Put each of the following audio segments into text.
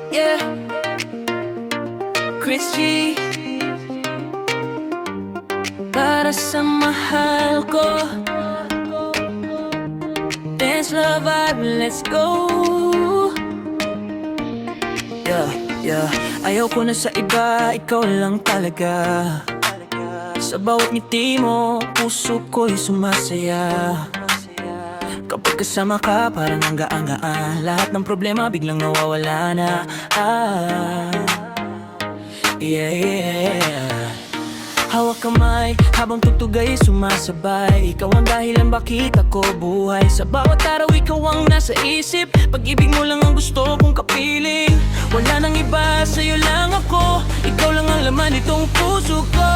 Yeah, Chris G. Para sa mahal ko, dance, love, vibe, let's go. Yeah, ayaw ko na sa iba, ikaw lang talaga. Sa bawat ngiti mo, puso ko'y sumasaya. Kapag kasama ka, parang ang gaan-gaan. Lahat ng problema biglang nawawala na. Yeah. Hawak kamay, habang tugtog ay sumasabay. Ikaw ang dahilan bakit ako buhay. Sa bawat araw ikaw ang nasa isip. Pag-ibig mo lang ang gusto kong kapiling. Wala nang iba, sa'yo lang ako. Ikaw lang ang laman nitong puso ko.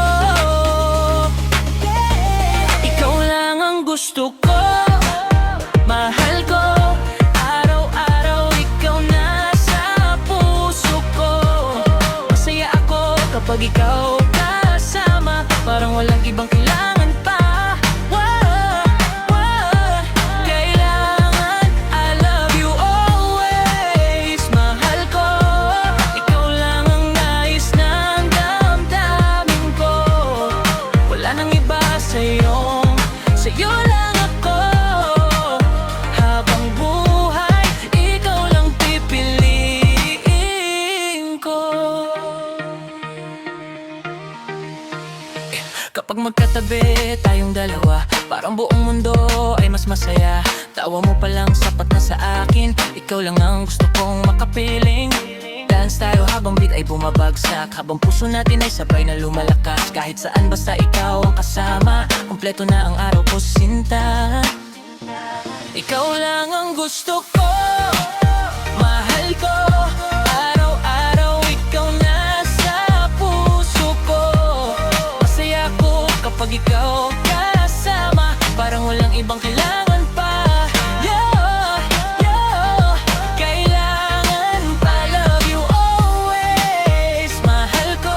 Ikaw lang ang gusto ko, mahal ko. Araw-araw ikaw nasa puso ko. Masaya ako kapag ikaw kasama. Parang walang ibang kailangan pa. Kailangan, I love you always. Mahal ko, ikaw lang ang nais ng damdamin ko. Wala nang iba sa'yo, sa'yo lang ako. Habang buhay, ikaw lang pipiliin ko. Kapag magkatabi tayong dalawa, parang buong mundo ay mas masaya. Tawa mo pa lang sapat na sa akin. Ikaw lang ang gusto kong makapiling. Dance tayo habang beat ay bumabagsak. Habang puso natin ay sabay na lumalakas. Kahit saan basta ikaw ang kasama, kumpleto na ang araw ko, sinta. Ikaw lang ang gusto ko, mahal ko. Araw-araw ikaw nasa puso ko. Masaya ko kapag ikaw kasama. Parang walang ibang kailangan pa. Kailangan, I love you always. Mahal ko,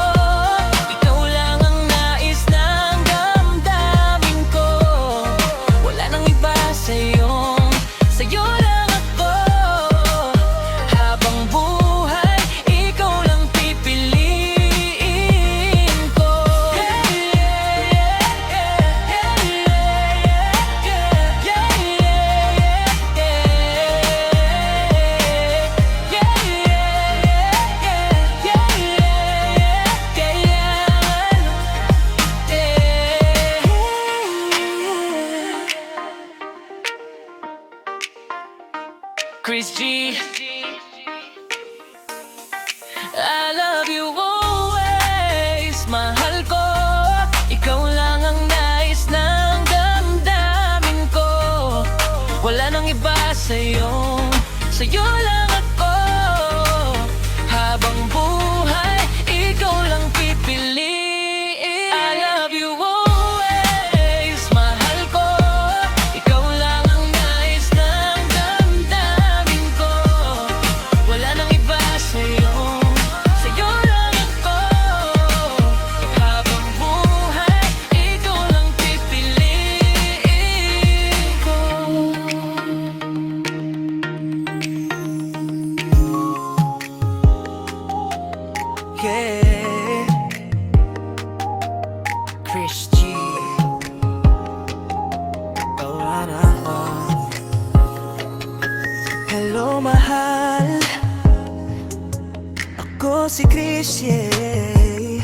ikaw lang ang nais ng damdamin ko. Wala nang iba sa'yo, sa'yo lang ako. Habang buhay, ikaw lang pipiliin ko. Chris G, I love you always. Mahal ko, ikaw lang ang nais ng damdamin ko. Wala nang iba sa'yo, sa'yo lang ako. Habang buhay, ikaw lang pipiliin. I love you always. Mahal ko, ikaw lang ang nais ng damdamin ko. Wala nang iba sa'yo, sa'yo lang ako. Habang buhay, ikaw lang pipiliin ko. Yeah, Chris G. Hello mahal, ako si Chris, yeah.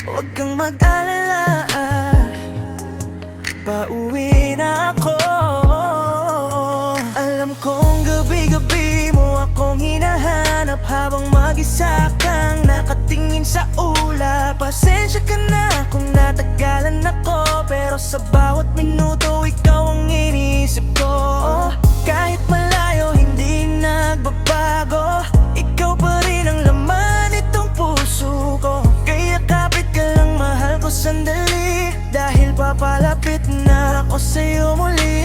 Huwag kang mag-alala, pauwi na ako. Alam kong gabi-gabi mo akong hinahanap, habang mag-isa kang nakatingin sa ulap. Pasensya ka na kung natagalan ako, pero sa bawat minuto ikaw ang iniisip ko. Kahit malayo hindi nagbabago, ikaw pa rin ang laman nitong puso ko. Kaya kapit ka lang mahal ko sandali, dahil papalapit na ako sa'yo muli.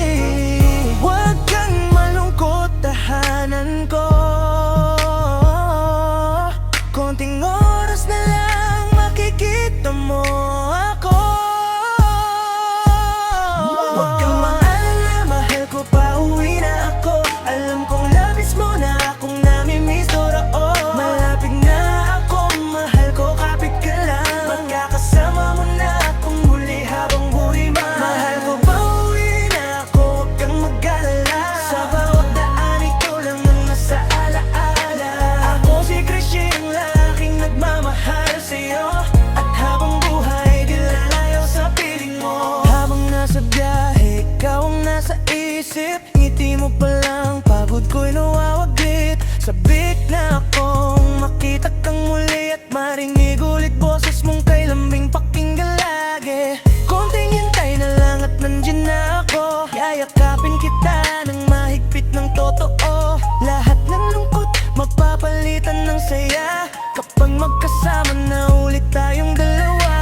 Huwag kang malungkot, tahanan ko. Konting oras na lang makikita mo ako. Huwag kang maalala, mahal ko, pauwi na ako. Alam kong labis mo na akong namimiss, doon nawawaglit sa bigla akong makita kang muli at marinig ulit boses mong kay lambing pakinggan lagi. Konting hintay na lang at nandyan na ako, yayakapin kita ng mahigpit ng totoo. Lahat ng lungkot magpapalitan ng saya kapag magkasama na ulit tayong dalawa.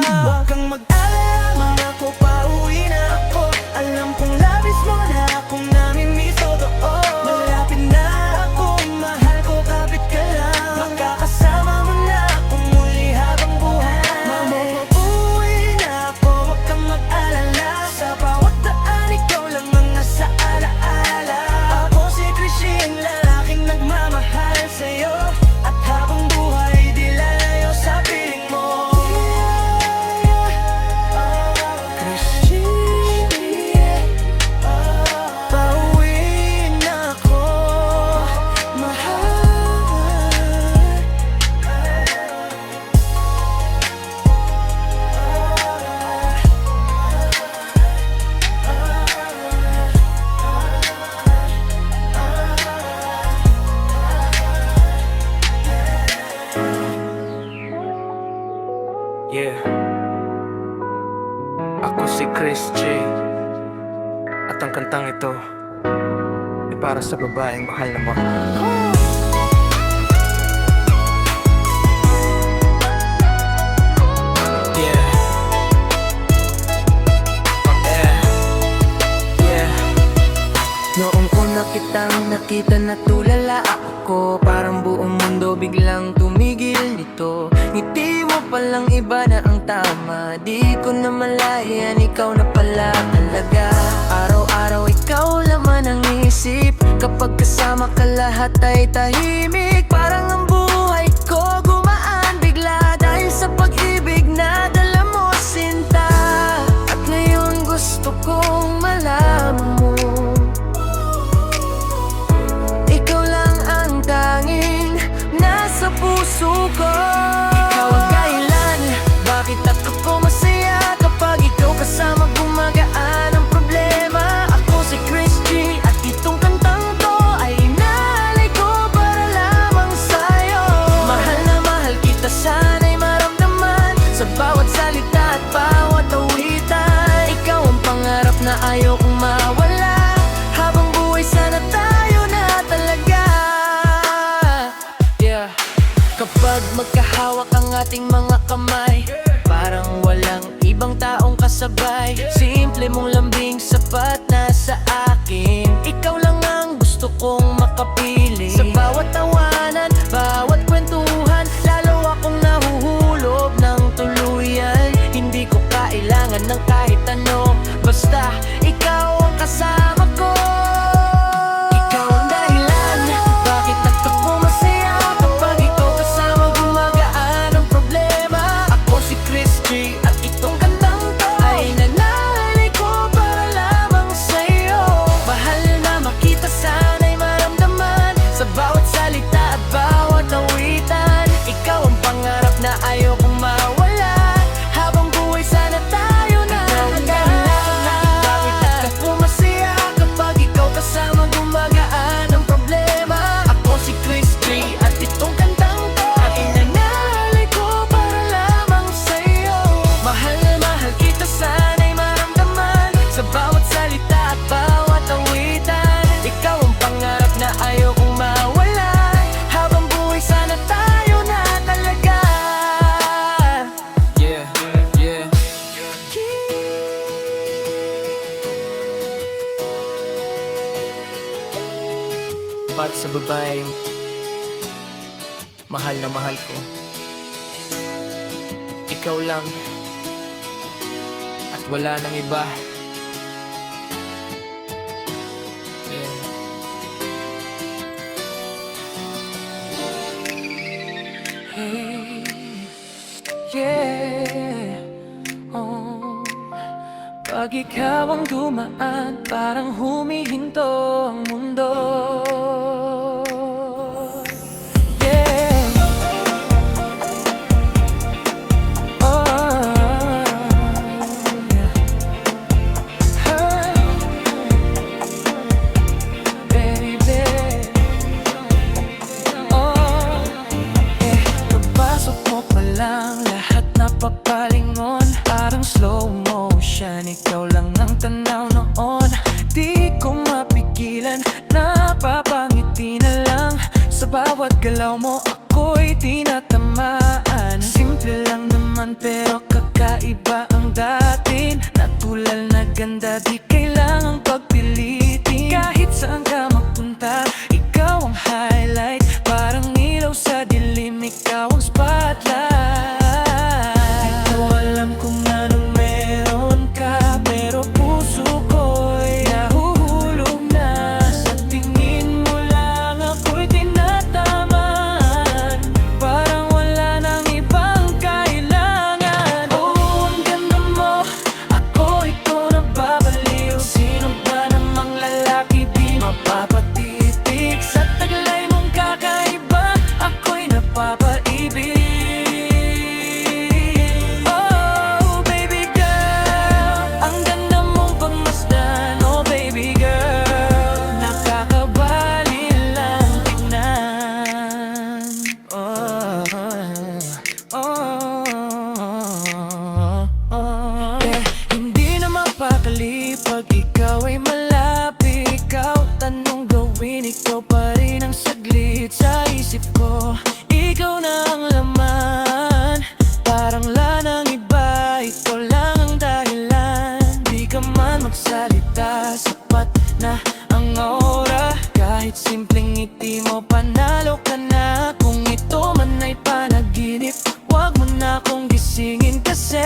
Huwag kang mag-alala, mangako pauwi na ako. Alam kong labis mo na akong namimiss, totoo. Malapit na ako, mahal ko, kapit ka lang. Makakasama mo na akong muli habang buhay. Mamo, pauwi na ako, huwag kang mag-alala. Sa bawat daan, ikaw lang ang nasa alaala. Ako si Chrissy, ang lalaking nagmamahal sa'yo. At habang buhay, di lalayo sa piling mo. Pauwi na ako, mahal. Yeah, ako si Chris J. At ang kantang ito ay para sa babaeng mahal na mahal. Yeah. Yeah. Noong una kitang nakita na tulala ako, parang buong mundo biglang tumigil nito. Ngiti mo palang iba na ang tama, di ko na malayan ikaw na pala talaga. Araw-araw ikaw laman ang isip, kapag kasama ka lahat ay tahimik. Parang ang buhay ko gumaan bigla dahil sa pag-ibig na dala mo, sinta. At ngayon gusto kong malaman mo, ikaw lang ang tanging nasa puso ko. Ikaw ang dahilan bakit ako masaya kapag ikaw kasama, gumagaan ang problema. Ako si Chris G at itong kantang to ay inaalay ko para lamang sa'yo. Mahal na mahal kita, sana'y maramdaman sa bawat salita at bawat awitan. Ikaw ang pangarap na ayaw kong mawala, habang buhay sana tayo na talaga. Yeah. Kapag magkahawak ang ating mga kamay, parang walang ibang taong kasabay. Simple mong lambing, sapat na sa akin. Ikaw lang ang gusto kong makapili. Sa bawat tawanan, bawat kwentuhan, lalo akong nahuhulog ng tuluyan. Hindi ko kailangan ng kahit ano, basta ikaw ang kasama ko. Ikaw ang dahilan bakit ako masaya kapag ikaw kasama, gumagaan ang problema. Ako si Chris G at itong kantang to ay nanaalay ko para lamang sa'yo. Mahal na makita, sana'y maramdaman sa bawat salita at bawat awitan. Ikaw ang pangarap na ayaw kong mawala, habang buhay sana tayo na talaga. Bakit ako masaya kapag ikaw kasama, gumagaan ang problema. Ako si Chris J at itong kantang to ay inanalay ko para lamang sa'yo. Mahal na mahal kita, sana'y maramdaman sa bawat salita at bawat awitan. Ikaw ang pangarap na ayaw kong mawala, habang buhay sana tayo na talaga. Yeah, yeah. Para sa babaeng mahal na mahal ko, ikaw lang at wala nang iba. Yeah. Hey, yeah, oh. Pag ikaw ang dumaan, parang humihinto ang mundo. Yeah. Oh, yeah. dahilan, napapangiti na lang. Sa bawat galaw mo ako'y tinatamaan. Simple lang naman pero kakaiba ang dating. Natural na ganda, di kailangang pagpilitin. Kahit saan ka magpunta, ikaw ang highlight. Parang ilaw sa dilim, ikaw ang spotlight. Di ko alam kung anong meron ka, pero puso ko'y nahuhulog na. Sa tingin mo lang ako'y tinatamaan. Parang wala nang ibang kailangan. Oh, ang ganda mo, ako ito nababaliw. Sino ba namang lalaki di mapapatitig? Sa taglay mong kakaiba, ako'y napapaibig. Oh, baby girl, ang ganda mong pagmasdan. Oh, baby girl, nakakabali lang tingnan. Oh, hindi na mapakali pag ikaw ay malapit. Ikaw tanong gawin, ikaw pa rin ang saglit sa isip ko. Ikaw na ang laman, parang lanang iba. Ikaw lang ang dahilan, di ka man magsalita. Sapat na ang aura, kahit simpleng ngiti mo, panalo ka na. Kung ito man ay panaginip, wag mo na akong gisingin kasi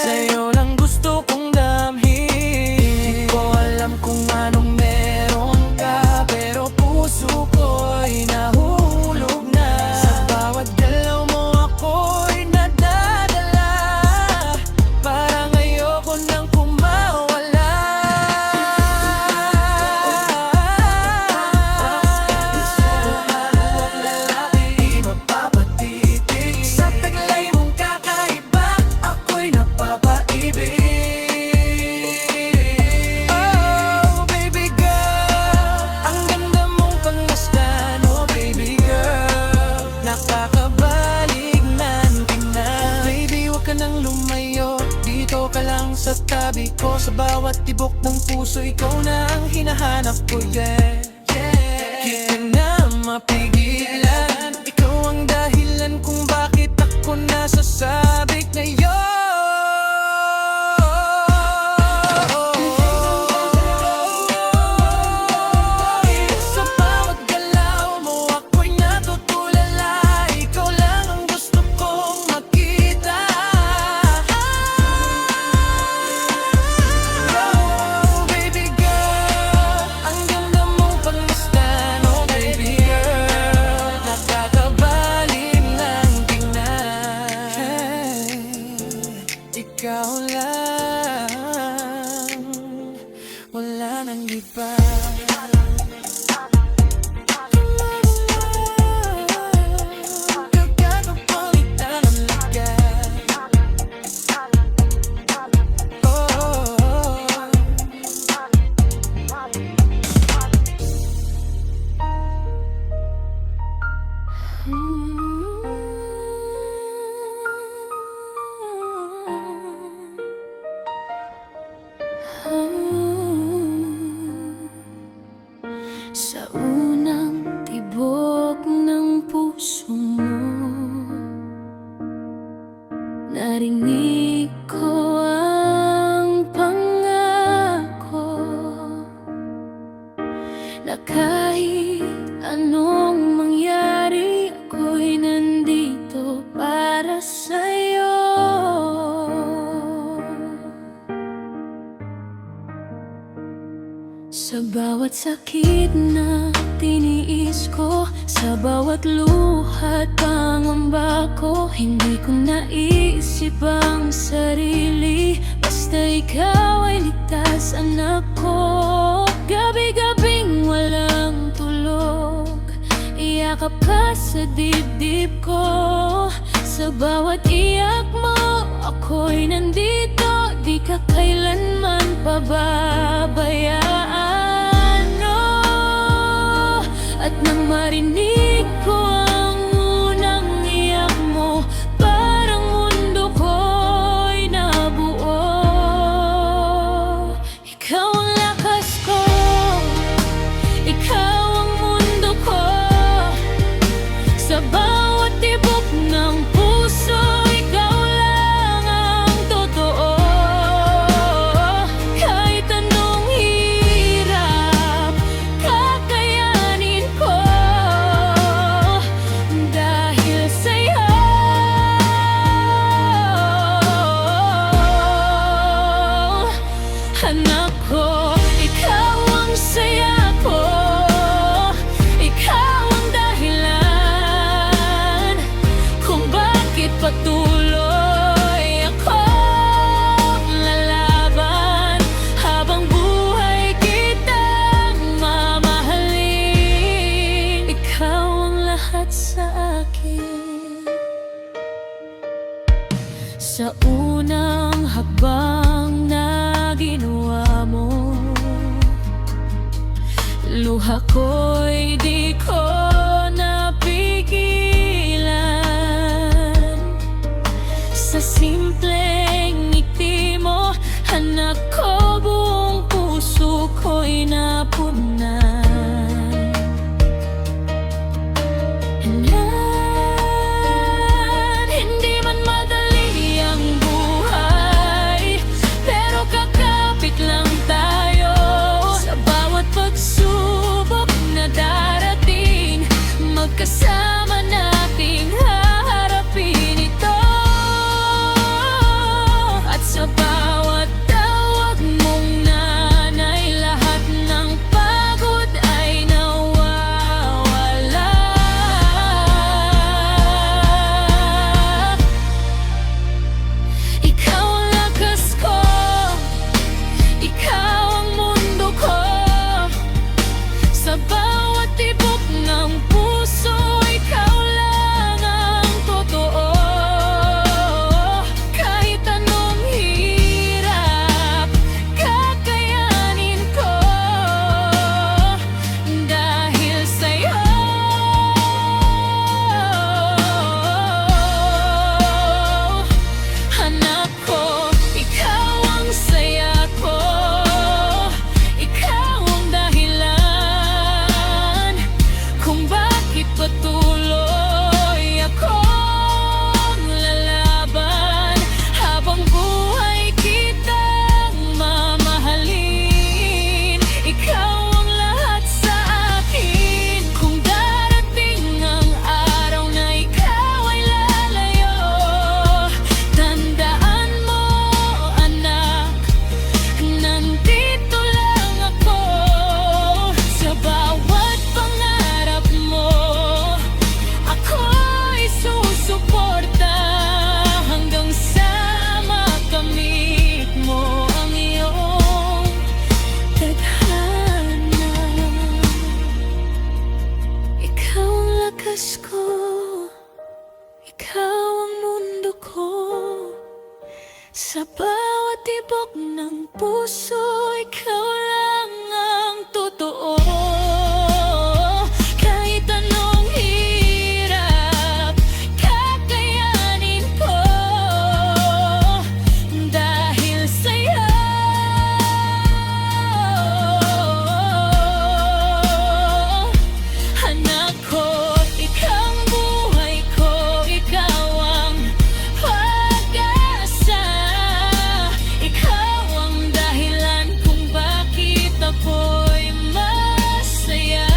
sa'yo lang gusto kong damhin. Di ko alam kung anong meron ka, pero puso ko'y nahulog na. Sa bawat galaw mo ako'y nadadala. Parang ayoko nang kumawala. Lalaki di mapapatitig. Sa taglay mong kakaiba, ako'y napapaibig. Oh, baby girl, ang ganda mong pagmasdan. Oh, baby girl, nakakabalig ng tingnan. Baby, huwag ka nang lumayo, dito ka lang sa tabi ko. Sa bawat tibok ng puso, ikaw na ang hinahanap ko, yeah. Di ka na mapigilan, ikaw ang dahilan kung bakit ako nasasabik ngayon. Sa bawat galaw mo ako'y natutulala. Ikaw lang ang gusto kong makita. Oh, baby girl, ang ganda mong pagmasdan. Oh, baby girl, nakakabaling ng tingnan. Ikaw lang, wala nang iba. Kagagapawitan ang lagat. Oh, sa unang tibok ng puso mo, narinig ko ang pangako na kahit anong mangyari, ako'y nandito para sa'yo. Sa bawat sakit na tiniis ko, sa bawat luha at pangamba ko, hindi ko naisip ang sarili. Basta ikaw ay ligtas, anak ko. Gabi-gabing walang tulog, iyakap ka sa dibdib ko. Sa bawat iyak mo, ako'y nandito. Di ka kailanman pababayaan, no. At nang marinig ko ang unang iyak mo, parang mundo ko'y nabuo. Ikaw ang lakas ko, Luha ko'y di ko napigilan. Sa simpleng ngiti mo, anak ko, buong puso ko'y napunan. Hindi man madali ang buhay, pero kakapit lang tayo. Sa bawat pagsubok na darating, magkasama nating haharapin ito. At sa bawat tawag mong nanay, lahat ng pagod ay nawawala. Ikaw ang lakas ko, ikaw ang mundo ko. Sa bawat tibok ng puso, ikaw lang ang totoo. Kahit anong hirap, kakayanin ko. Dahil sa'yo, anak ko, ikaw ang saya ko. Ikaw ang dahilan kung bakit patuloy akong lalaban. Habang buhay kitang mamahalin, ikaw ang lahat sa akin. Kung darating ang araw na ikaw ay lalayo, tandaan mo, anak, nandito lang ako. Sa bawat pangarap mo, ako'y susuporta hanggang sa makamit mo ang iyong tadhana. Ikaw ang lakas ko, ikaw ang mundo ko. Sa bawat tibok ng puso, ikaw lang ang totoo. Kahit anong hirap, kakayanin ko. Dahil sa'yo, anak ko, ikaw ang buhay ko. Ikaw ang pag-asa. Ikaw ang dahilan kung bakit ako'y masaya.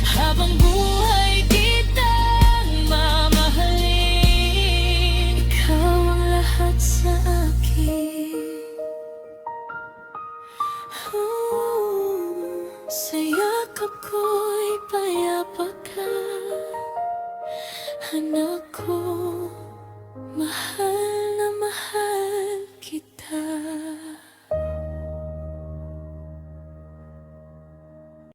Habang buhay kitang mamahalin, ikaw ang lahat sa akin. Sa yakap ko'y payapa ka, anak ko, mahal.